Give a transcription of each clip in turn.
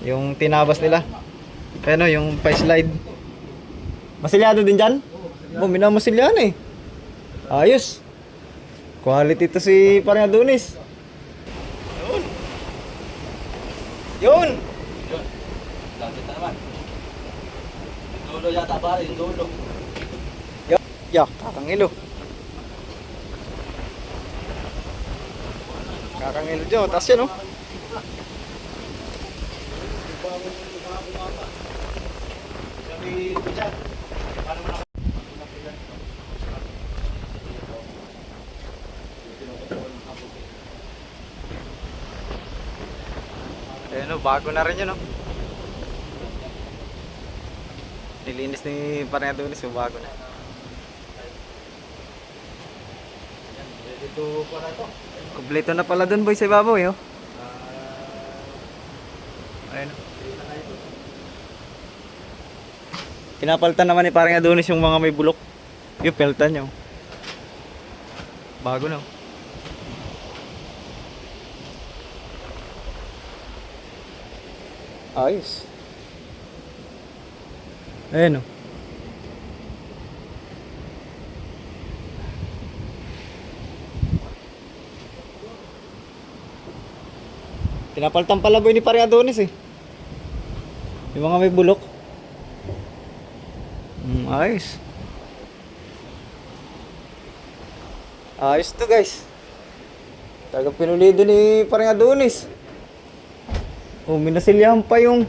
Yung tinabas nila. Ano, yung pa-slide. Masilyado din dyan? Oh, minamasilyan eh. Ayos. Quality to si Parang Adonis. Yun. Yun. Yun. Lapit na naman. Yung dulo yata pare, yung dulo. Yak, kakangilo. Kakangilo dyan, taas yan oh. Ayan o, bago na rin yun o. Nilinis ni Parang Adonis o, bago na. Dito pa na ito. Kompleto na pala dun boy sa ibabaw eh o. Ayan o. Pinapalitan naman ni Parang Adonis yung mga may bulok. Yung peltan nyo. Bago na o. Ayos. Ayan o. Pinapalitan pala boy ni Parang Adonis eh. Yung mga may bulok. Ayos. Ayos to guys. Talagang pinulido ni Parang Adonis. Oh, minasilyahan pa yung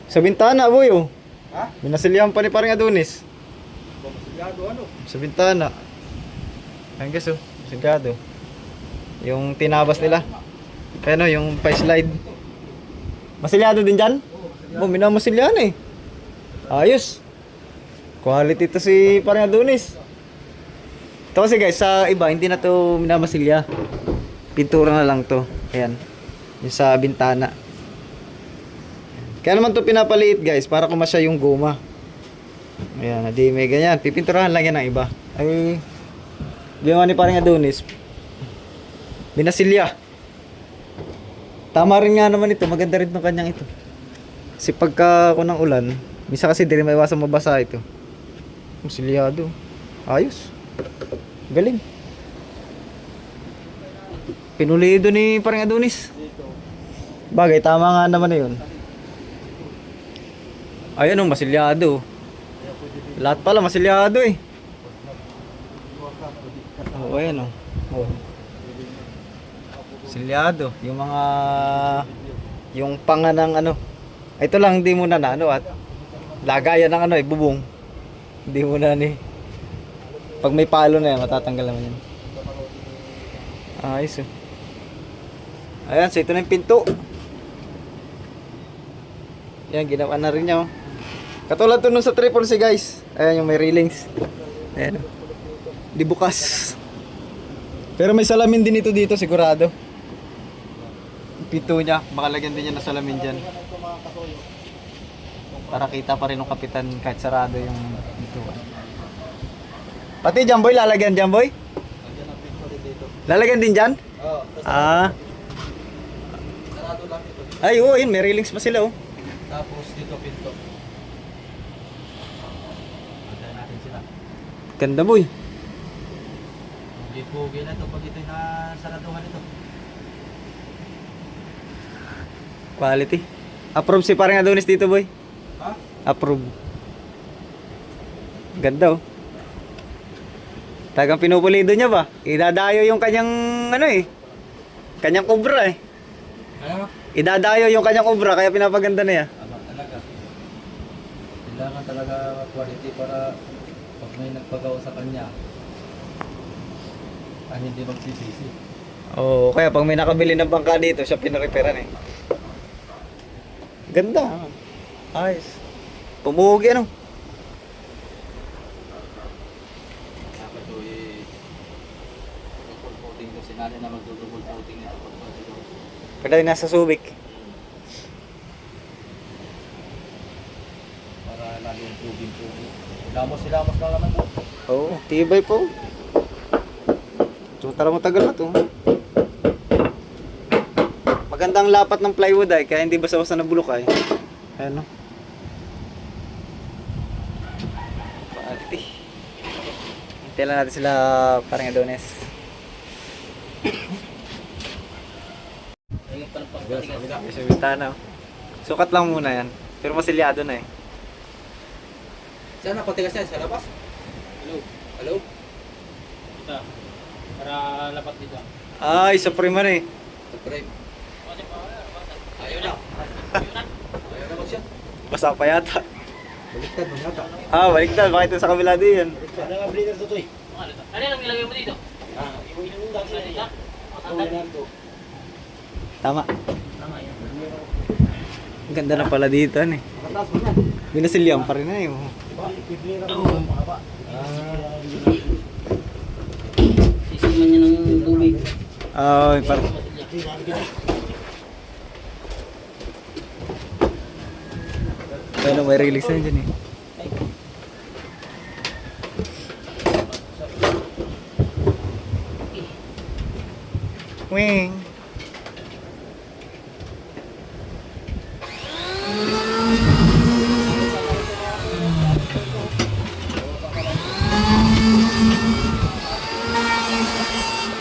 sa bintana boy oh. Ha? Minasilyahan pa ni Parang Adonis. Masilyado ano? Sa bintana. Ayun guys oh, sigado. Yung tinabas nila. Ano, yung pa-slide. Masilyado din dyan? Oh, minamasilyahan eh. Ayos. Quality to si Parang Adonis. Ito kasi guys, sa iba hindi na to minamasilya. Pintura na lang to. Ayan. Yung sa bintana. Kaya naman to pinapaliit guys, para kumasya yung goma. Ayan, di may ganyan. Pipinturahan lang yan ng iba. Ay, ginawa ni Parang Adonis. Binasilya. Tama rin nga naman ito. Maganda rin itong kanyang ito. Kasi pagka kunang ulan, misa kasi di rin maiwasang mabasa ito. Silyado. Ayos. Galing. Pinulido ni Parang Adonis. Bagay, tama nga naman na yun. Ayan o, masilyado. Lahat pala masilyado eh. Oo, ayan o. Oh. Silyado. Yung mga yung panga ng ano. Ito lang hindi muna na ano at lagayan ng ano eh, bubong. Hindi muna ni. Pag may palo na yan, matatanggal naman yan. Ayos oh. Ayan, so ito na yung pinto. Yan, ginawa na rin niya oh. Katulad to nun sa 340 guys. Ayan yung may railings. Ayan oh. Di bukas. Pero may salamin din ito dito sigurado. Pito niya, makalagyan din niya na salamin dyan. Para kita pa rin ng kapitan kahit sarado yung ito. Pati dyan boy, lalagyan dyan boy? Lalagyan din dyan? Oo. Ah. Sarado lang ito. Ay, oo, yun, may railings pa sila oh. Tapos dito pinto. Antayin natin sila. Ganda boy. Pugi na ito pag ito na saraduhan ito. Quality. Approve si Parang Adonis dito boy. Ha? Approve. Ganda oh. Tagang pinupulido niya ba? Idadayo yung kanyang ano eh. Kanyang kubra eh. Ano? Idadayo yung kanyang kubra kaya pinapaganda na niya. Aba, talaga. Kailangan talaga quality para pag may nagpagawa sa kanya, hindi magsisisi. Oo, kaya pag may nakabili ng bangka dito, siya pinareparan eh. Ganda. Ayos. Pumugi ano. Dapat ito double coating kasi natin na mag-double coating ito. Kada nasa Subic. Saka lalo yung tubig. Damos lang naman to. Oo, tibay po. So, tara matagal na to. Magandang lapat ng plywood ay, kaya hindi basta-basta nabulok ay. Ayan no. Pati. Hintayin lang natin sila parang Adonis. Yes, may bintana. Sukat lang muna yan. Pero masilyado na eh. Saan na patigas yan? Sa labas? Hello? Ito. Para lapat dito. Ay, sa prima na eh. Sa frame. Ayaw na. Ayaw na siya. Basa pa yata. Baliktad mo yata. Baliktad. Bakit sa kabila din yan? Ano nga breeder to eh? Ano yung nilagay mo dito? Ibuhin mo dati sa dito. Tama. Tama yan. Ang ganda na pala dito eh. Mataas mo yan. Binasilyang pa rin na eh. Sisiman niya ng tubig. Parang... Ano, may release na dyan eh. Wing!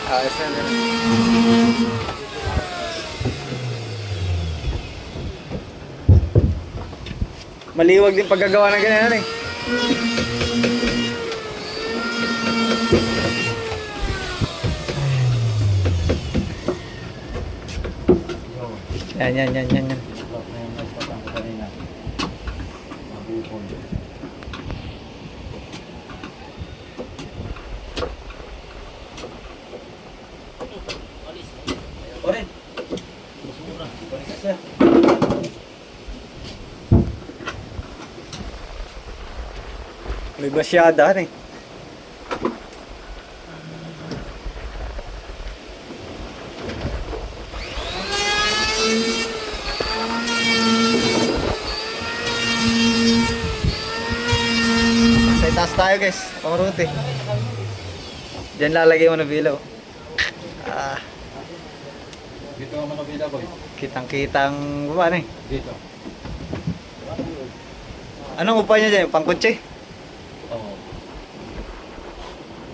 Ayos na din. Maliwag din paggagawa ng ganyan eh. Yan. Slot na yung nagpatang ko kanina. Mabukol. Ayaw rin. Balikas siya. May basyada eh. Sa itaas tayo guys, pang-route eh. Diyan lalagay mo na bilaw. Dito ang manabila boy. Kitang-kitang baba na eh. Dito. Anong upa niya dyan? Pangkotse? Oo.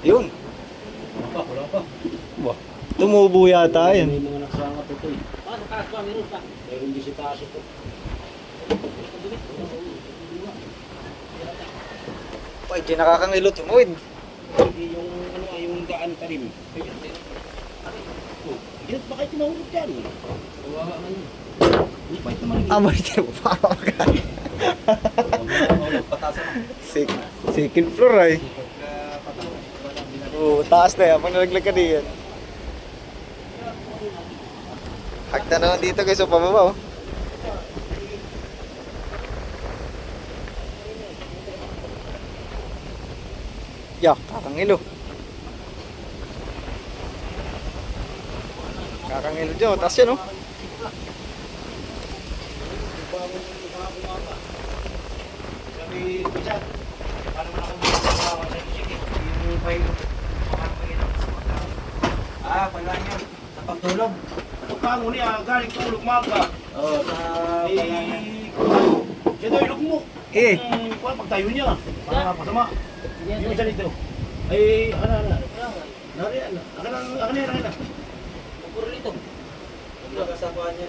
Yun. Wala pa. Bah, tumubo yata yan. May mga nagsama to eh. Sa taas ba? Meron pa. Meron din si taas ito. Ay, di nakakangilo tumuid. Yung ano yung daan pa rin. Hindi ba kayo tinahulog dyan? Kawawa man yun. Hindi pa ito man. Amay tayo papakan. Second floor ay. Oo, taas na yan. Pag nalaglag ka diyan. Hagta naman dito guys, o pababa oh. Kakangilo. Kakangilo dyan, taas yan oh. Sabi ko siya, paano mo na kung magkakawa sa isip eh. Yung payo. Pala yan. Sa pagtulog. Ito ka mo niya, galing tulog maga. Oo, sa pala yan. Siya daw ilog mo. Eh. Pagtayo niya, para pasama. Yung isa dito. Ay, ana. Nari, ana. Puro rito. Kumbaga sa kuha niya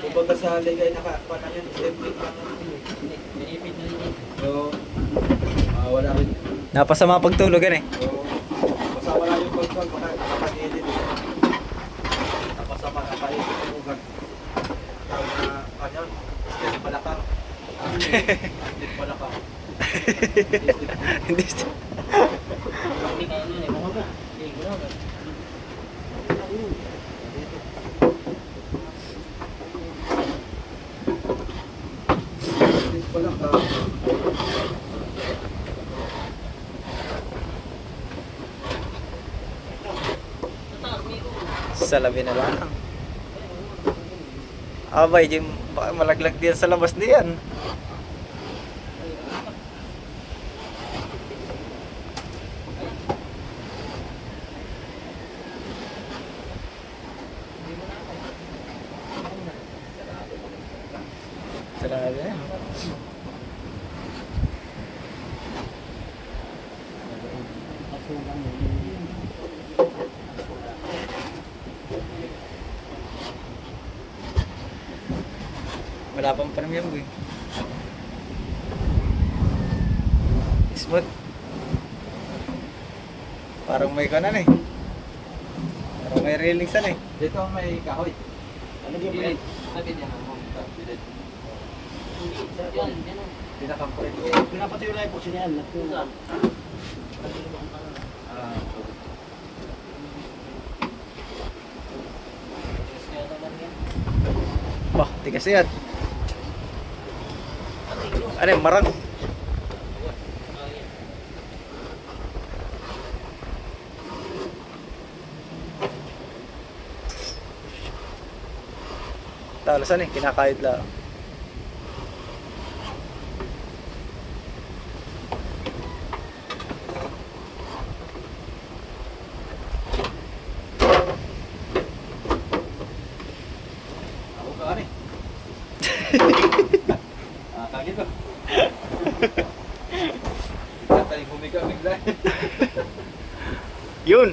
kumbaga sa ligay na na yan, step-click lang naman. Pinipit na rin. So, wala rin. Napasama pagtulog yan eh. So, basta wala yung pagpag, makakagilid. Napasama, napahit yung ugat. Tawag na, kanyan, step palakang. Step palakang. Hindi. Hindi ka ano eh, mga ba? Hindi ko na. Step palakang. Sa labi na lang. Abay, Jim, baka malaglag din sa labas diyan. Talaga yan. Wala pang premium boy. Smooth. Parang may kanan eh. Parang may railings eh. Dito may kahoy. Ano yung plan? Sabi niya mo. Pinakampre. Pinapatayo lang po siya yan. Ah, Bah, tigas yan. Ano yung marang? Talasan eh, kinakayod lang. ako ka ani. Kagit ko. Tatay bumika bigla. Yun!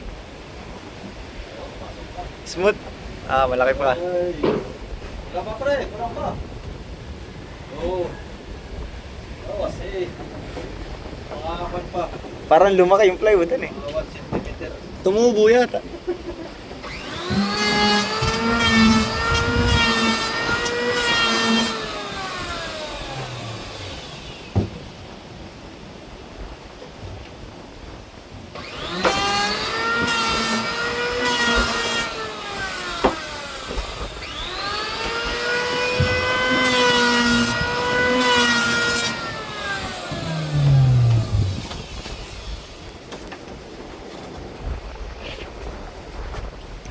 Smooth. Ah, malaki pa. Wala pa pre, wala pa. Oo. Oo, kasi. Pangapan pa. Parang lumaki yung plywood eh. Mga 1 centimeter. Tumubo yata.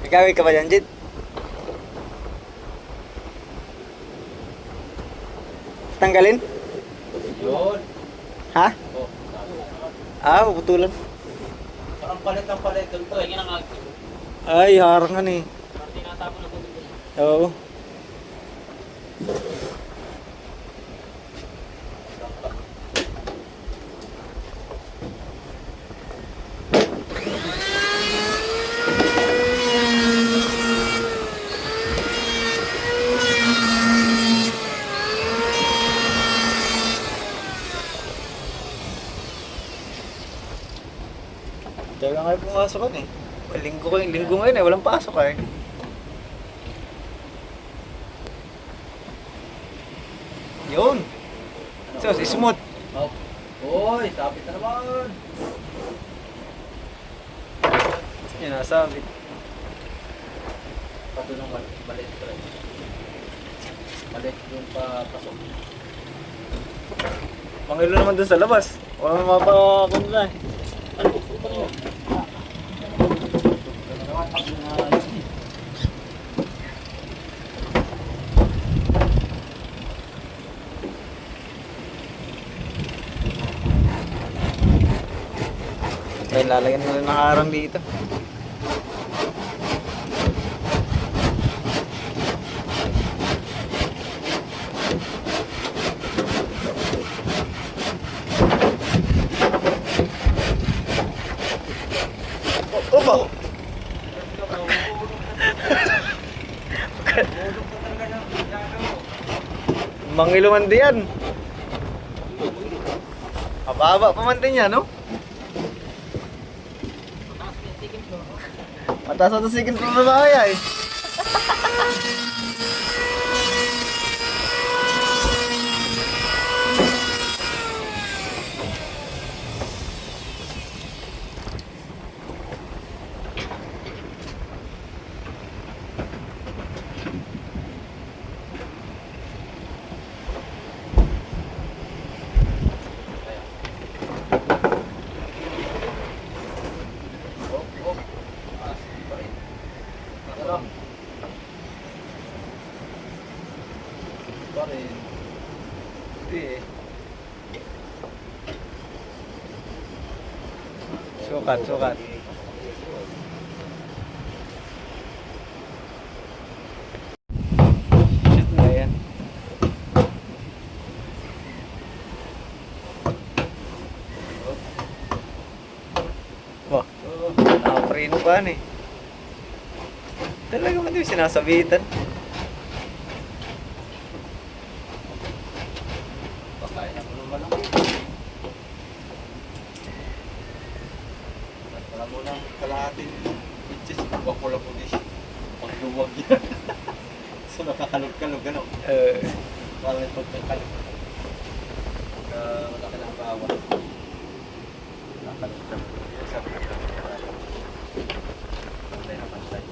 Gagawin ka ba dyan, Jit? Tanggalin? Yun. Ha? Oh, Ah, puputulan. parang palit ng palit doon to. Ay, harangan eh. Oo. Kaya nga pumasok kan eh. Linggo ngayon eh, walang pasok eh. Yun. So, smooth. Oh. Oy, sabit na naman. Yan nasabit. Pato ng balit pre. Balit yung papasok. Mangilo naman dun sa labas. Wala mapakakon na eh. Ay, lalagyan mo ng harang dito. Opa! Mangiluman diyan. Mababa pa man din yan, no? Mataas na second floor na kaya eh. Sukat, sukat. Ayan. paano eh. Talaga mo di sinasabitan. Pakain ako ng malaki. Wala mo ng kalahating inches. Huwag ko lang po di. Pagluwag yan. So nakakalog-kalog ano. Parang may pagkakalog. Malaki ng bawa. Nakakalog-kalog. Yan sa pagkakalog. Pantay na pantay.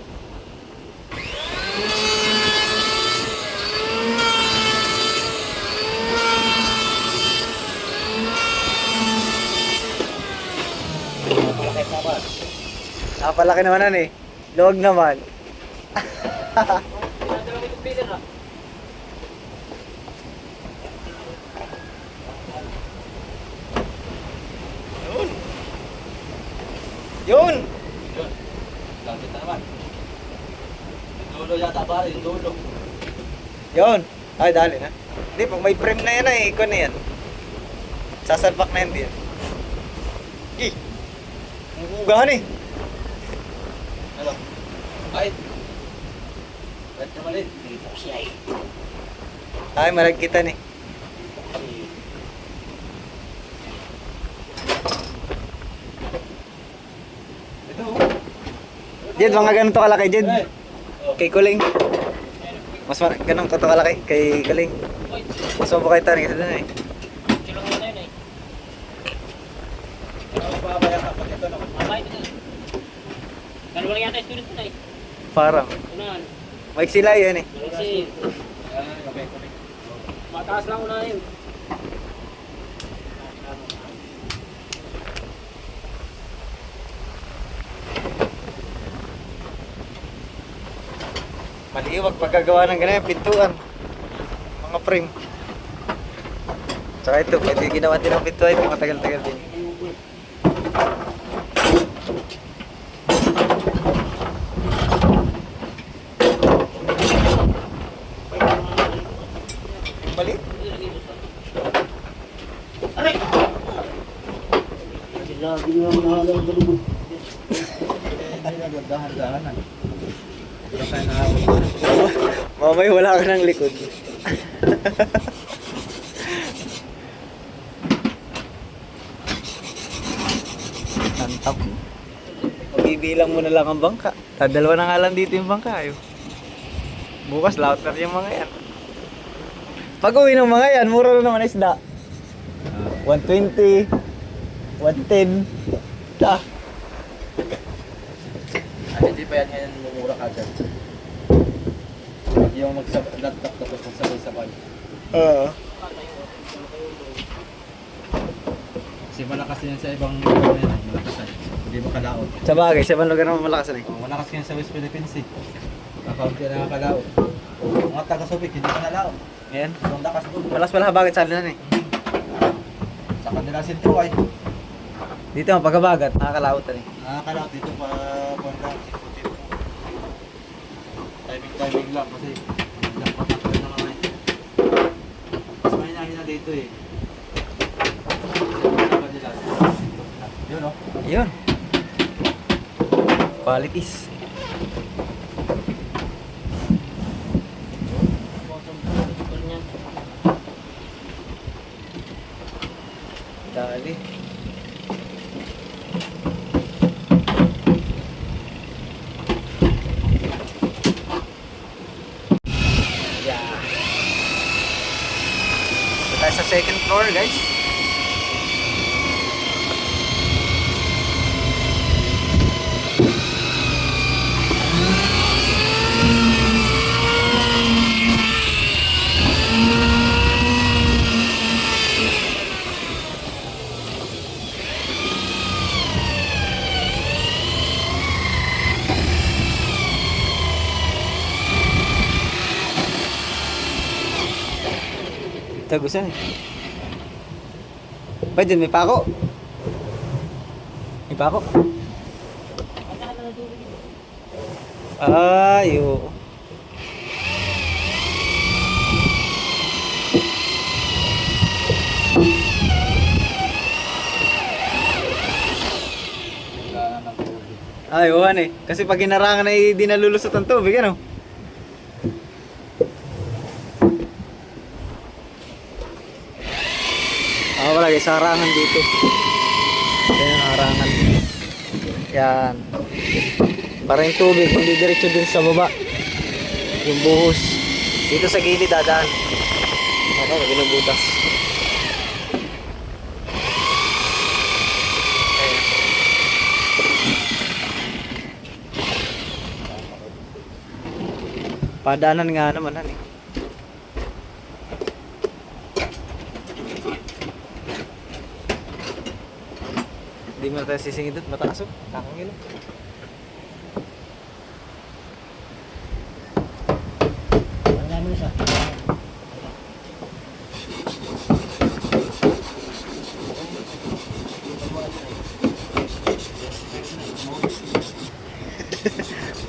Malaki naman. Napalaki naman yan eh. Luwag naman. Yun! Yun. Langit na naman. Yung dulo yata pare, yung dulo. Yun! Ay, dali na. Hindi, pag may frame na yan ay, ikon na yan. Sasalpak na yan din. Eh! Ang ugahan eh. Ano? Bait. Bait na malit. Dito siya eh. Ay, malagkitan eh. Ito. Jed, mga ganun to kalaki, Jed. Eh. Oh. Kay Kuling. Mas ganun to kalaki kay Kuling. Mas mabukay tayo kasi doon eh. Ano ba kaya kapag ito no? Dalawa lang yata student na eh. Parang. Unahan. Mike sila yan eh. Kasi Okay. mataas lang unahin. Maliwag pagkagawa ng ganyan, pintuan. Mga frame. Tsaka ito, pwede ginawa din ng pintuan ito, matagal-tagal din. Mali? Lagi nga mahalang ganun. Dahan-dahan. Wala tayo nakawin. Mamay wala ka ng likod. Tantap. Ibibilang mo na lang ang bangka. Dalawa na nga lang dito yung bangka. Ayo. Bukas lahat na yung mga yan. Pag uwi ng mga yan, mura na naman isda. 120, 110. Ta. Hindi pa yan ngayon mumura agad. Yung magsabay-laptop tapos magsabay-sabay. Oo. Kasi malakas yan sa ibang lugar na yan. Malakas yan. Hindi makalaot. Sa bagay, sa ibang lugar naman malakas na eh. Malakas yan sa West Philippines eh. Kakaunti na nakakalaot. Mga taga-Subic, hindi ka nalaot. Yan. Ang lakas doon. Malas pala habagat sa alinan eh. Sa kanila sentro ay. Dito ang pagkabagat, nakakalautan eh. Nakakalaot dito pa banda. Timing lang kasi nagpatakot na naman eh. Mas may nahina dito eh. Yun o. Ayun. Qualities. Dali. Yeah. Ito tayo sa second floor, guys. Tagusan eh. Ba dyan, may pako. May pako. Ay, oo. Ay, uwan eh. Kasi pag hinarangan ay di nalulusot ang tubig, ano? Palagi sa harangan dito. Yan ang harangan. Yan. Para yung tubig, hindi diretso dun sa baba. Yung buhos. Dito sa gilid dadaan. Ano, binubutas. Padaanan nga naman eh. Hindi mo na tayo sisingid doon, mataas oh. Kakangilo. Ang namin isa.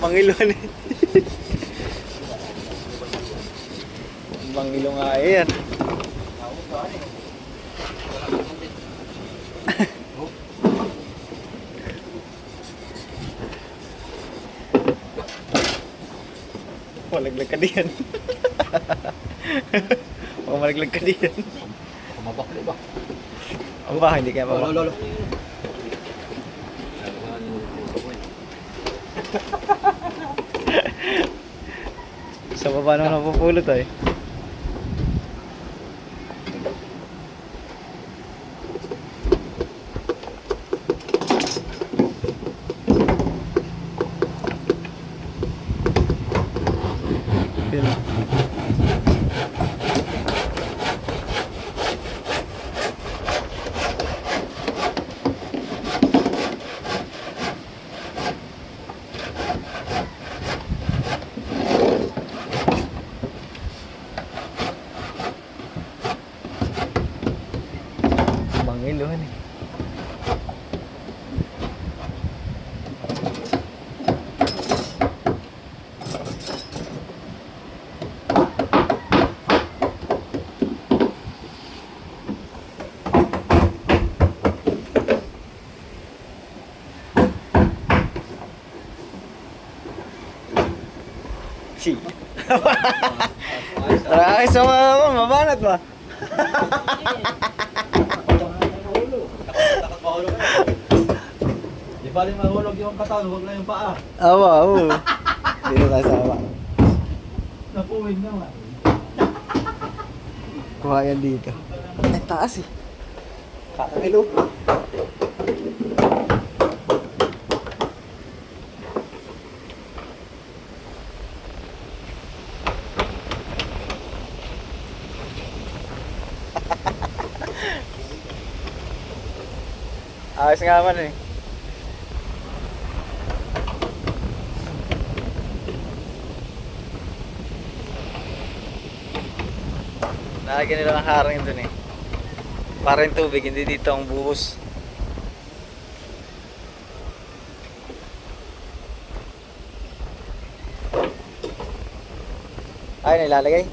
Mangilon eh. Mangilo nga eh yan. Malaglag ka diyan. Baka malaglag ka diyan. Kumabakli ba? Ang ba, hindi kaya mabak. Lolo. Sa baba naman napupulot eh. Yun. Mangiluhan eh. Si. Tara, ay sama mabanat ba? Takot mahulog ka. Di bali mahulog yung katawan, huwag na yung paa. Awa, oo. Dito tayo sa awa. Napuwing naman. Kuha yan dito. Ay, taas eh. Kakangilo. Ayos nga man eh. Nalagyan nila ng harang dun eh. Para yung tubig, hindi dito ang buhos. Ay, nilalagay.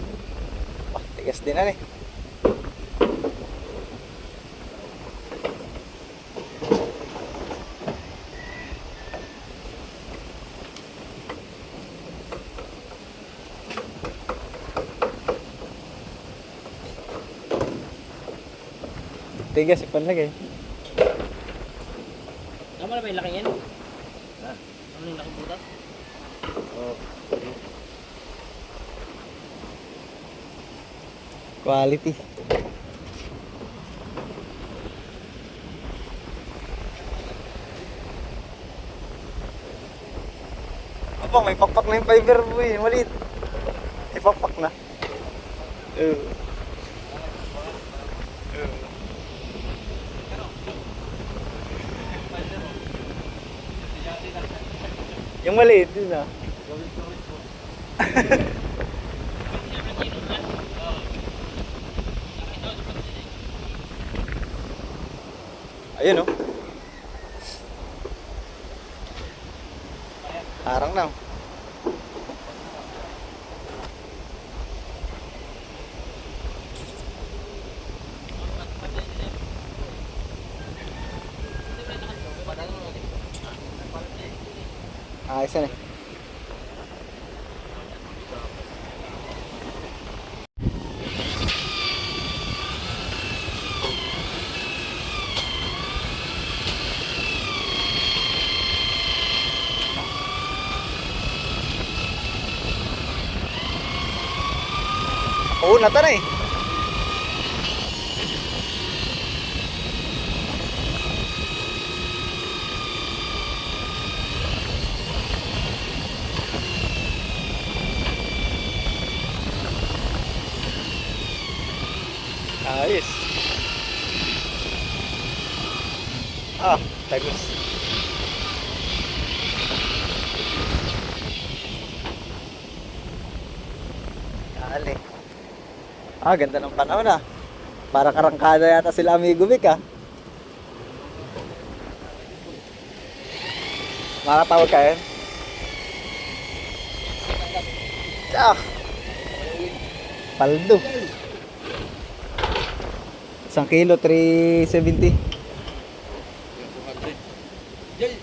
Tigas din na eh. Tigas, ipanlagay. Tama na ba yung laki yan? Ano yung laki butas? Quality. Abang, may pakpak na yung fiber mo eh. Maliit. May pakpak na. Yung maliit din ah. Ayun oh. Harang na. Ayos yan eh. Oo, nata na eh. Ayos. Ah, tagus. Dali. Ah, ganda ng panahon ah. Para karangkada yata sila Amigo Vic ah. Makatawag kayo? Ah! Paldo. 1 kilo, 370. Jay!